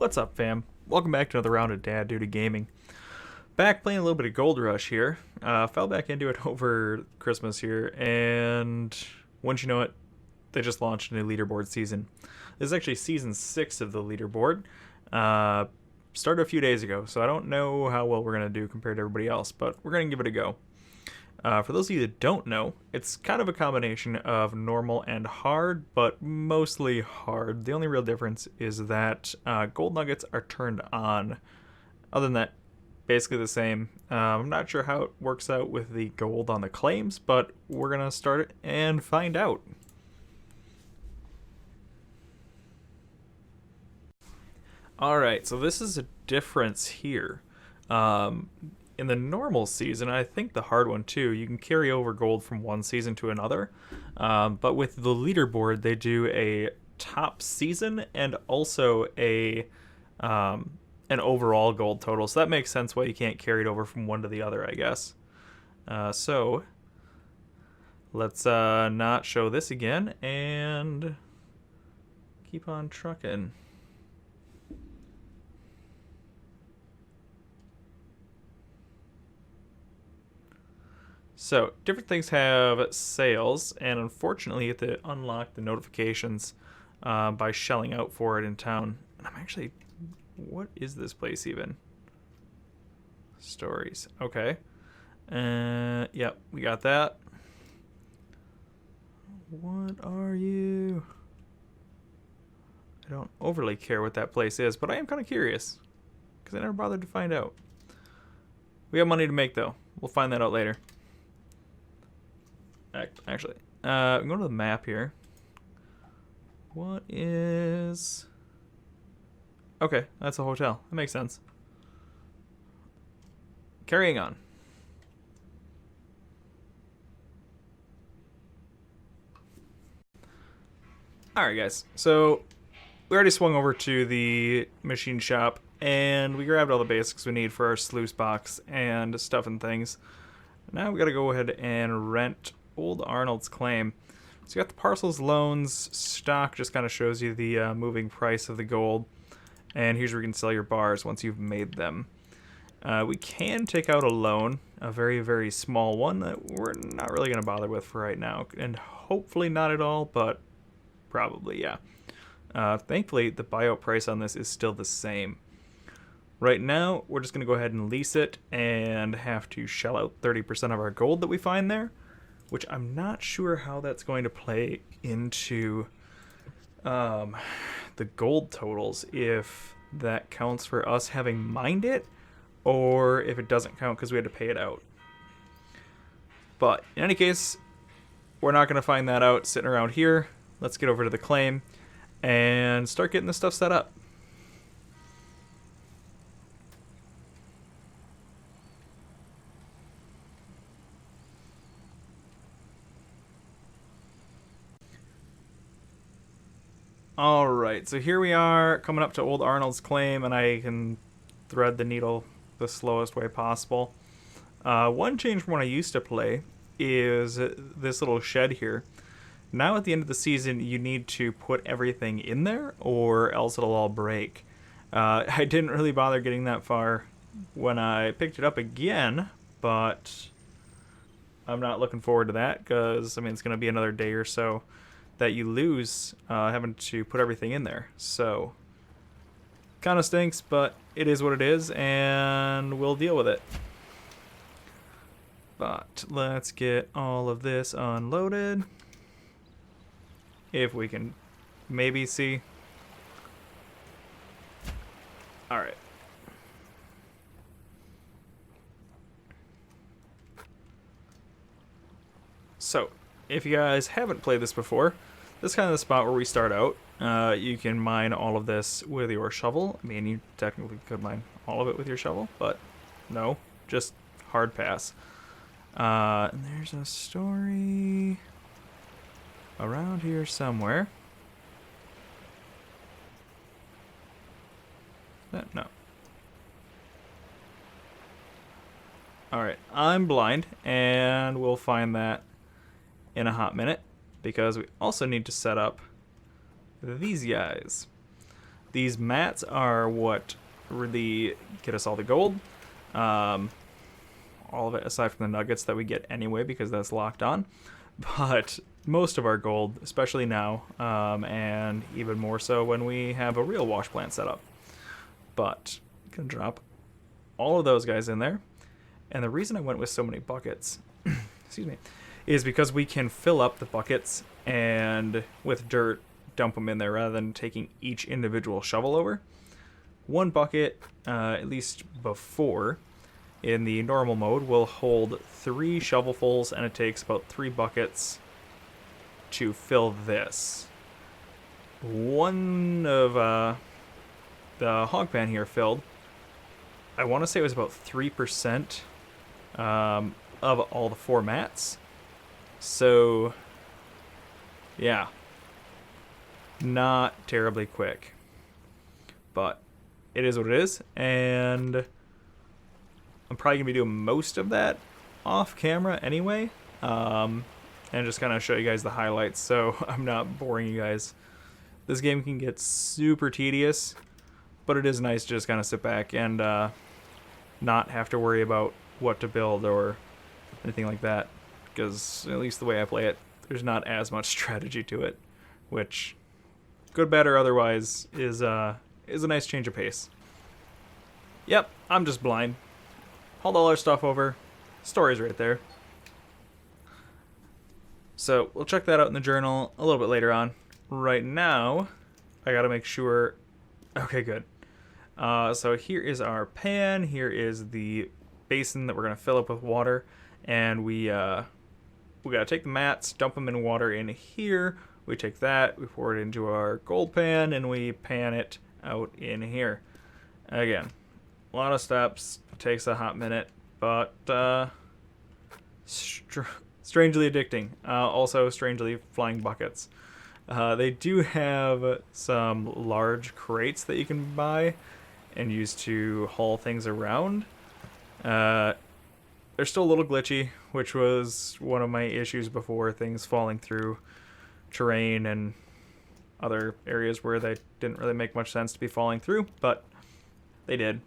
What's up, fam? Welcome back to another round of Dad Duty Gaming. Back playing a little bit of Gold Rush here. Fell back into it over Christmas here, and once you know it, they just launched a new leaderboard season. This is actually season 6 of the leaderboard. Started a few days ago, so I don't know how well we're going to do compared to everybody else, but we're going to give it a go. For those of you that don't know, it's kind of a combination of normal and hard, but mostly hard. The only real difference is that gold nuggets are turned on. Other than that, basically the same. I'm not sure how it works out with the gold on the claims, but we're going to start it and find out. Alright, so this is a difference here. In the normal season, I think the hard one too, you can carry over gold from one season to another. But with the leaderboard, they do a top season and also an overall gold total. So that makes sense why you can't carry it over from one to the other, I guess. So let's not show this again and keep on trucking. So, different things have sales, and unfortunately you have to unlock the notifications by shelling out for it in town. And I'm actually... what is this place even? Stories. Okay. Yep, we got that. What are you? I don't overly care what that place is, but I am kind of curious, because I never bothered to find out. We have money to make, though. We'll find that out later. Actually, I'm going to the map here. What is... okay, that's a hotel. That makes sense. Carrying on. Alright, guys. So, we already swung over to the machine shop, and we grabbed all the basics we need for our sluice box and stuff and things. Now we got to go ahead and rent Old Arnold's Claim. So you got the parcels, loans, stock just kind of shows you the moving price of the gold. And here's where you can sell your bars once you've made them. We can take out a loan, a very, very small one that we're not really going to bother with for right now. And hopefully not at all, but probably, yeah. Thankfully, the buyout price on this is still the same. Right now, we're just going to go ahead and lease it and have to shell out 30% of our gold that we find there, which I'm not sure how that's going to play into the gold totals, if that counts for us having mined it, or if it doesn't count because we had to pay it out. But in any case, we're not going to find that out sitting around here. Let's get over to the claim and start getting this stuff set up. Alright, so here we are coming up to Old Arnold's Claim, and I can thread the needle the slowest way possible. One change from when I used to play is this little shed here. Now at the end of the season, you need to put everything in there, or else it'll all break. I didn't really bother getting that far when I picked it up again, but I'm not looking forward to that, because, I mean, it's going to be another day or so that you lose having to put everything in there. So, kind of stinks, but it is what it is, and we'll deal with it. But let's get all of this unloaded. If we can maybe see. Alright. So, if you guys haven't played this before, this is kind of the spot where we start out. You can mine all of this with your shovel. I mean, you technically could mine all of it with your shovel, but no, just hard pass. And there's a story around here somewhere. No. Alright, I'm blind, and we'll find that in a hot minute, because we also need to set up these guys. These mats are what really get us all the gold. All of it aside from the nuggets that we get anyway because that's locked on. But most of our gold, especially now, and even more so when we have a real wash plant set up. But I'm going to drop all of those guys in there. And the reason I went with so many buckets, excuse me, is because we can fill up the buckets and with dirt dump them in there rather than taking each individual shovel over. One bucket, at least before, in the normal mode, will hold 3 shovelfuls, and it takes about 3 buckets to fill this. One of the hog pan here filled, I want to say it was about 3% of all the 4 mats. So, yeah, not terribly quick, but it is what it is, and I'm probably going to be doing most of that off camera anyway, and just kind of show you guys the highlights so I'm not boring you guys. This game can get super tedious, but it is nice to just kind of sit back and not have to worry about what to build or anything like that, because at least the way I play it, there's not as much strategy to it, which, good, bad, or otherwise, is a nice change of pace. Yep, I'm just blind. Hauled all our stuff over. Story's right there. So we'll check that out in the journal a little bit later on. Right now, I gotta make sure. Okay, good. So here is our pan. Here is the basin that we're gonna fill up with water, and we gotta take the mats, dump them in water in here. We take that, we pour it into our gold pan, and we pan it out in here. Again, a lot of steps, takes a hot minute, but strangely addicting. Also, strangely flying buckets. They do have some large crates that you can buy and use to haul things around. They're still a little glitchy, which was one of my issues before, things falling through terrain and other areas where they didn't really make much sense to be falling through, but they did.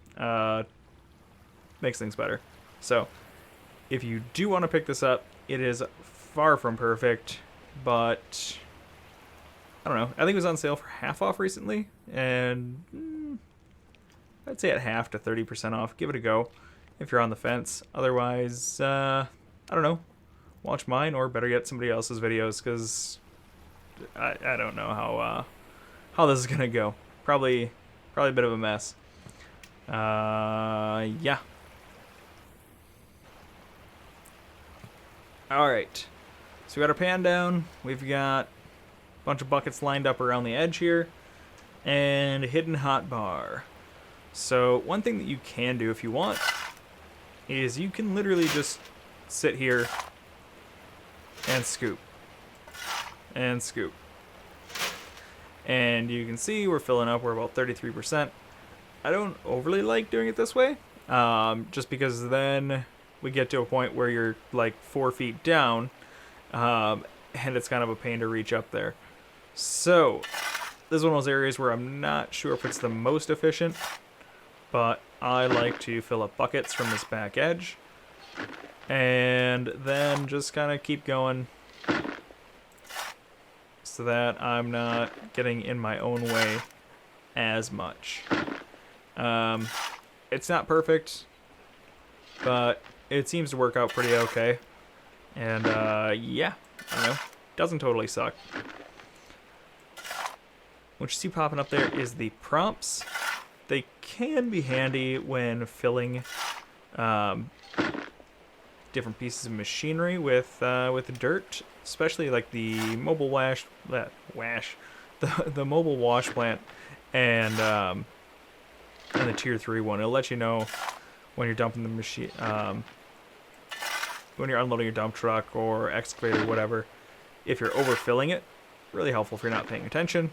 Makes things better. So if you do want to pick this up, it is far from perfect, but I don't know. I think it was on sale for half off recently, and I'd say at half to 30% off. Give it a go if you're on the fence. Otherwise, I don't know. Watch mine, or better yet, somebody else's videos, because I don't know how this is gonna go. Probably a bit of a mess. Yeah. Alright, so we got our pan down, we've got a bunch of buckets lined up around the edge here, and a hidden hot bar. So one thing that you can do if you want is you can literally just sit here and scoop. And scoop. And you can see we're filling up, we're about 33%. I don't overly like doing it this way, just because then we get to a point where you're like 4 feet down, and it's kind of a pain to reach up there. So this is one of those areas where I'm not sure if it's the most efficient, but I like to fill up buckets from this back edge and then just kind of keep going so that I'm not getting in my own way as much. It's not perfect, but it seems to work out pretty okay. And yeah, I don't know, doesn't totally suck. What you see popping up there is the prompts. They can be handy when filling different pieces of machinery with dirt, especially like the mobile the mobile wash plant and the tier 3 one. It'll let you know when you're dumping the machine, when you're unloading your dump truck or excavator or whatever, if you're overfilling it. Really helpful if you're not paying attention.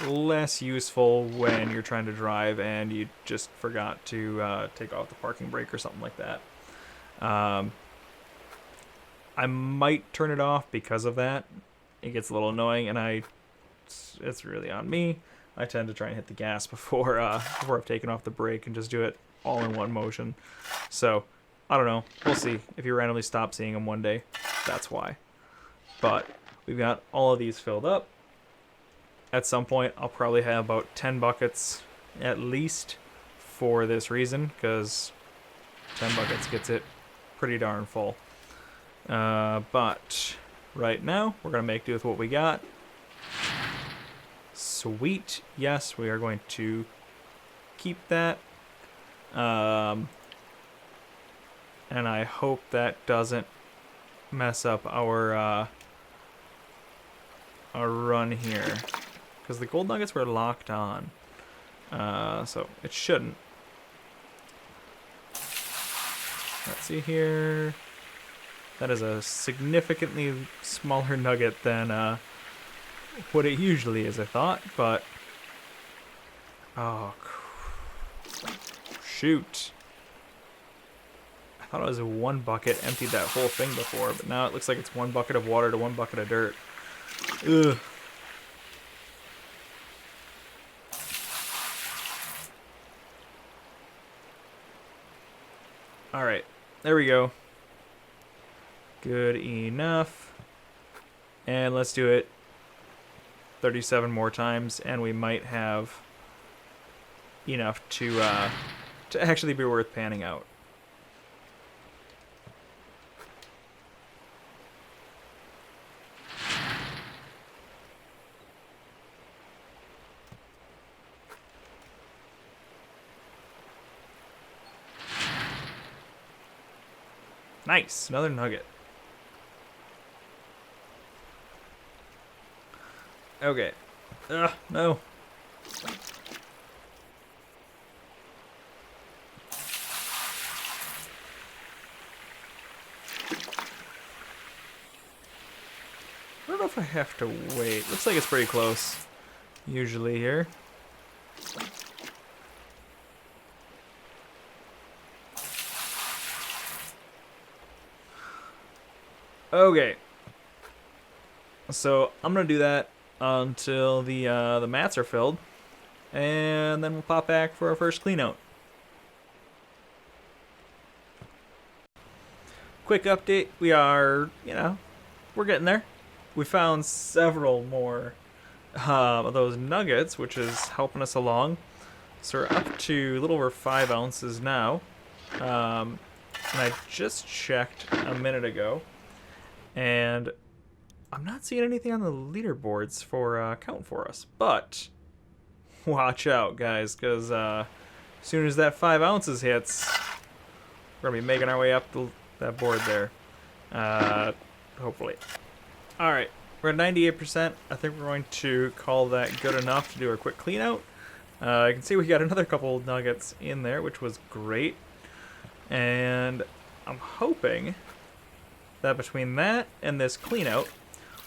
Less useful when you're trying to drive and you just forgot to take off the parking brake or something like that. I might turn it off because of that. It gets a little annoying, and it's really on me. I tend to try and hit the gas before I've taken off the brake and just do it all in one motion. So, I don't know. We'll see. If you randomly stop seeing them one day, that's why. But we've got all of these filled up. At some point, I'll probably have about 10 buckets at least for this reason, because 10 buckets gets it pretty darn full. But right now, we're going to make do with what we got. Sweet. Yes, we are going to keep that. And I hope that doesn't mess up our run here, because the gold nuggets were locked on, so it shouldn't. Let's see here. That is a significantly smaller nugget than what it usually is, I thought, but oh shoot. I thought it was one bucket emptied that whole thing before, but now it looks like it's one bucket of water to one bucket of dirt. Ugh. Alright, there we go. Good enough. And let's do it 37 more times, and we might have enough to actually be worth panning out. Nice, another nugget. Okay. Ugh, no. I don't know if I have to wait. Looks like it's pretty close, usually here. Okay. So I'm gonna do that until the mats are filled, and then we'll pop back for our first clean out. Quick update: we are, we're getting there. We found several more of those nuggets, which is helping us along. So we're up to a little over 5 ounces now, and I just checked a minute ago. And I'm not seeing anything on the leaderboards for count for us. But watch out, guys, because as soon as that 5 ounces hits, we're going to be making our way up that board there. Hopefully. All right, we're at 98%. I think we're going to call that good enough to do a quick clean out. I can see we got another couple nuggets in there, which was great. And I'm hoping that between that and this clean out,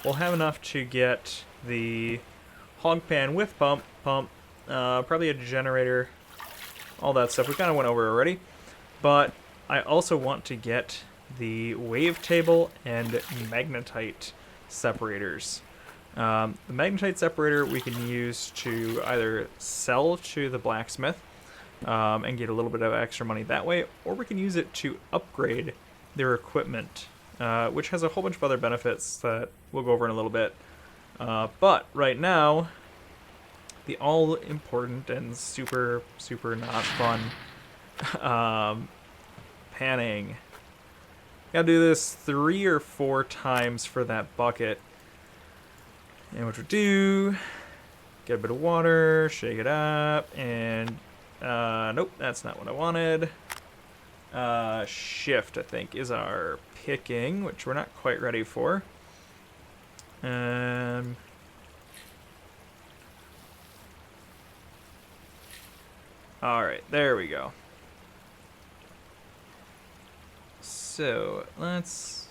we'll have enough to get the hog pan with pump, probably a generator, all that stuff. We kind of went over already, but I also want to get the wavetable and magnetite separators. The magnetite separator we can use to either sell to the blacksmith and get a little bit of extra money that way, or we can use it to upgrade their equipment, which has a whole bunch of other benefits that we'll go over in a little bit. But right now, the all-important and super, super not fun panning. Gotta do this 3 or 4 times for that bucket. And what we'll do, get a bit of water, shake it up, and nope, that's not what I wanted. Shift, I think, is our picking, which we're not quite ready for. Alright, there we go. So, let's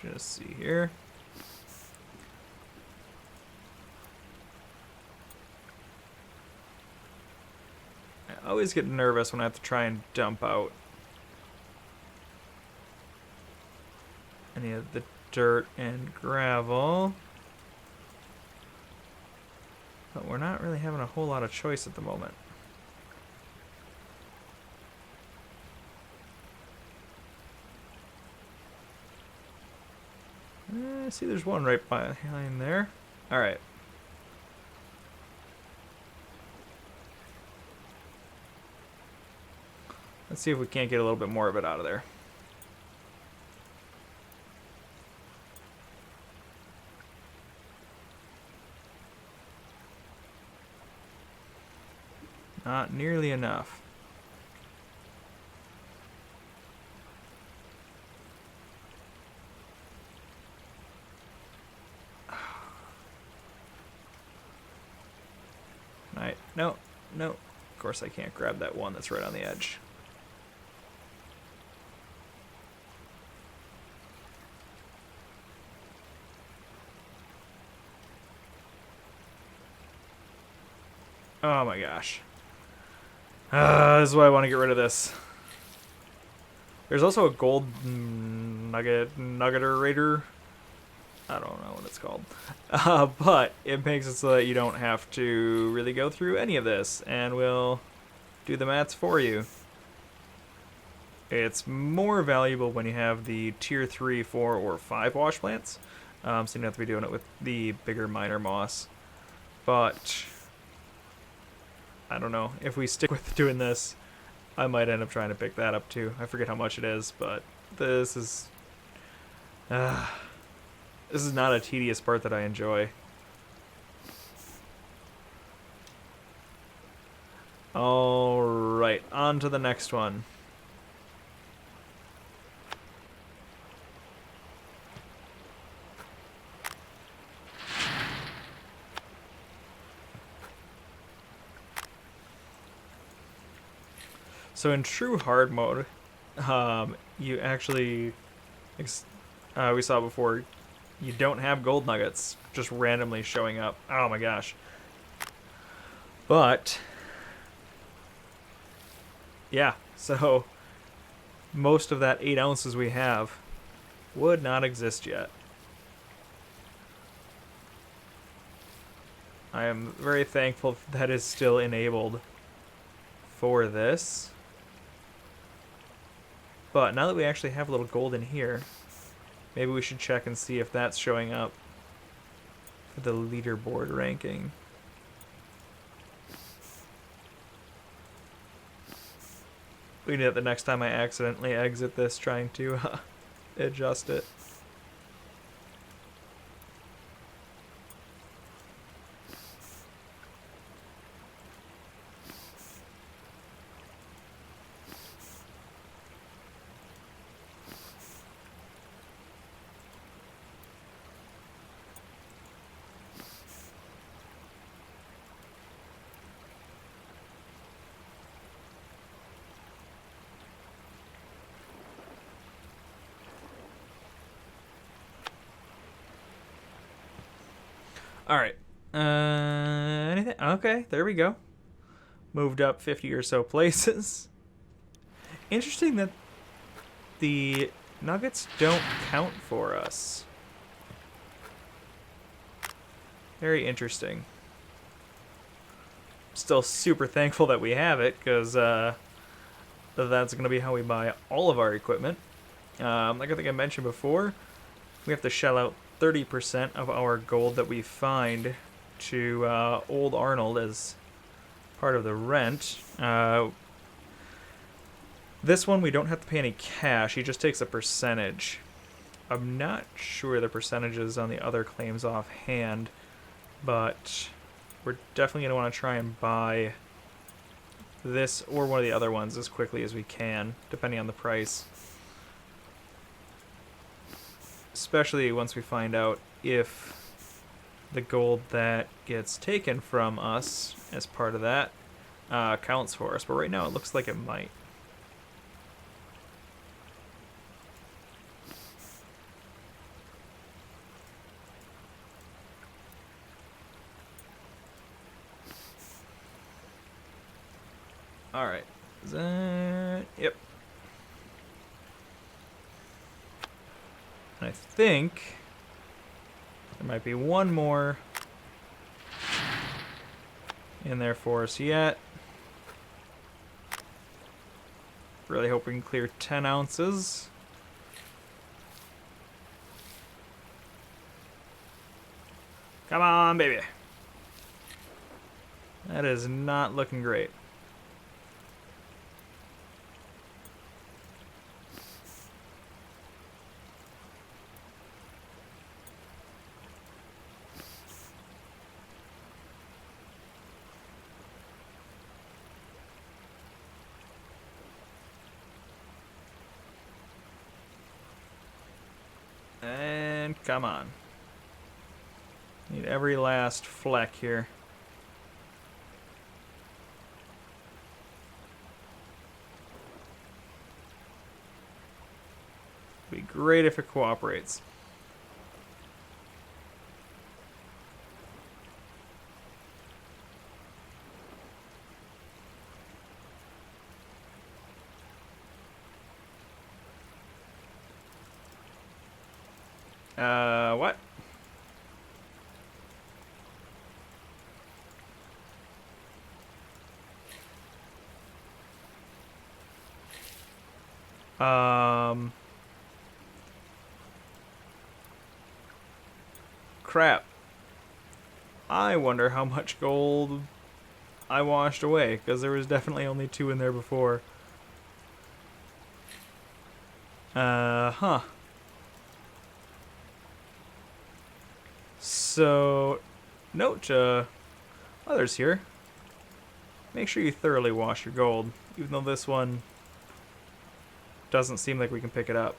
just see here. I always get nervous when I have to try and dump out any of the dirt and gravel. But we're not really having a whole lot of choice at the moment. I see there's one right behind there. Alright. Let's see if we can't get a little bit more of it out of there. Not nearly enough. Right. No, no. Of course I can't grab that one that's right on the edge. Oh my gosh. This is why I want to get rid of this. There's also a gold nuggetator. I don't know what it's called. But it makes it so that you don't have to really go through any of this, and we'll do the mats for you. It's more valuable when you have the tier 3, 4, or 5 wash plants, so you don't have to be doing it with the bigger minor moss. But I don't know, if we stick with doing this, I might end up trying to pick that up too. I forget how much it is, but this is not a tedious part that I enjoy. Alright, on to the next one. So in true hard mode, you actually, we saw before, you don't have gold nuggets just randomly showing up. Oh my gosh. But, yeah, so most of that 8 ounces we have would not exist yet. I am very thankful that is still enabled for this. But now that we actually have a little gold in here, maybe we should check and see if that's showing up for the leaderboard ranking. We can do that the next time I accidentally exit this trying to adjust it. Alright. Anything? Okay, there we go. Moved up 50 or so places. Interesting that the nuggets don't count for us. Very interesting. Still super thankful that we have it, because that's going to be how we buy all of our equipment. Like I think I mentioned before, we have to shell out 30% of our gold that we find to Old Arnold as part of the rent. This one we don't have to pay any cash, he just takes a percentage. I'm not sure the percentages on the other claims offhand, but we're definitely going to want to try and buy this or one of the other ones as quickly as we can, depending on the price. Especially once we find out if the gold that gets taken from us as part of that counts for us. But right now it looks like it might. Alright. Yep. I think there might be one more in there for us yet. Really hope we can clear 10 ounces. Come on, baby. That is not looking great. And come on. Need every last fleck here. Be great if it cooperates. What? Crap. I wonder how much gold I washed away, because there was definitely only 2 in there before. Huh. So, note to others here. Make sure you thoroughly wash your gold, even though this one doesn't seem like we can pick it up.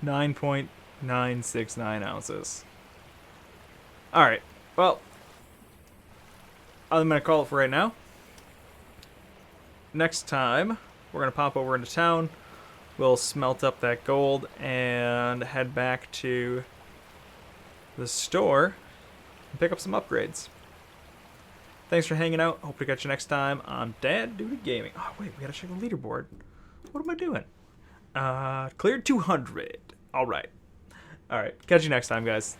.969 ounces. Alright, well, I'm going to call it for right now. Next time, we're going to pop over into town. We'll smelt up that gold and head back to the store and pick up some upgrades. Thanks for hanging out. Hope to catch you next time on Dad Duty Gaming. Oh, wait, we got to check the leaderboard. What am I doing? Cleared 200. All right. Catch you next time, guys.